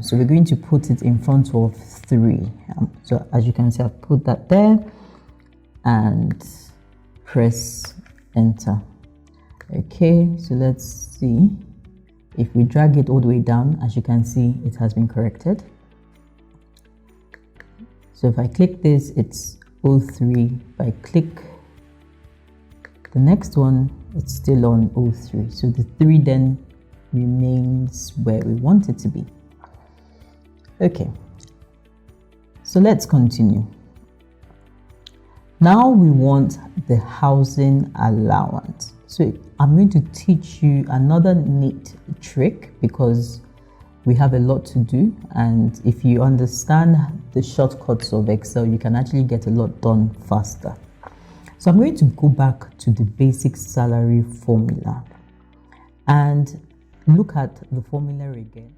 2. So we're going to put it in front of 3. So as you can see, I've put that there and press enter. Okay, so let's see. If we drag it all the way down, as you can see, it has been corrected. So if I click this, it's 03. If I click the next one, it's still on 03. So the 3 then remains where we want it to be. Okay, so let's continue. Now we want the housing allowance. So I'm going to teach you another neat trick because we have a lot to do, and if you understand the shortcuts of Excel, you can actually get a lot done faster. So I'm going to go back to the basic salary formula and look at the formula again.